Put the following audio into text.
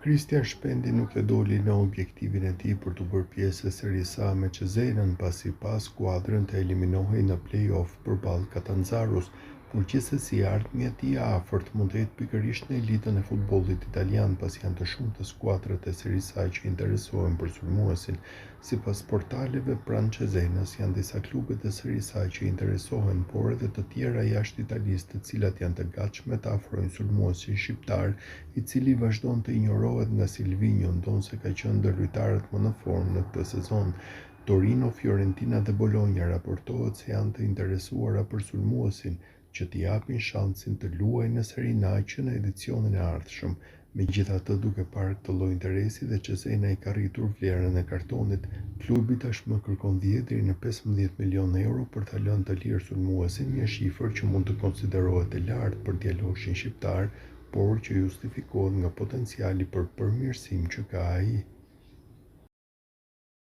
Christian Shpendi nuk e doli në objektivin e tij për të bërë pjesë e Serie A me Cesena pasi pas skuadrën të eliminohej në play-off përballë Catanzaros, por gjithsesi ardhmja e tij afërt mund të jetë pikërisht në elitën e futbollit italian pasi janë të shumta skuadrat e Serie A që interesohen për sulmuesin. Sipas portaleve pranë Cesenas janë disa klube të Serie A që interesohen, por edhe të tjera jashtë Italisë të cilat janë të gatshme të afrojnë sulmuesin shqiptar, i cili vazhdon të injorohet nga Silvinho ndonse ka qenë ndër lojtarët më në formë në këtë sezon. Torino, Fiorentina dhe Bologna raportohet se janë të interesuara për sulmuesin, që t'i japin shansin të luajë në Serie A që në edicionin e ardhshëm. Megjithatë, duke parë këtë lloj interesi dhe Cesena i ka rritur vlerën e kartonit, klubi tashmë kërkon 10 deri në 15 milionë euro për ta lënë të lirë sulmuesin, një shifër që mund të konsiderohet e lartë për djaloshin shqiptar, por që justifikohet nga potenciali për përmirësim që ka ai.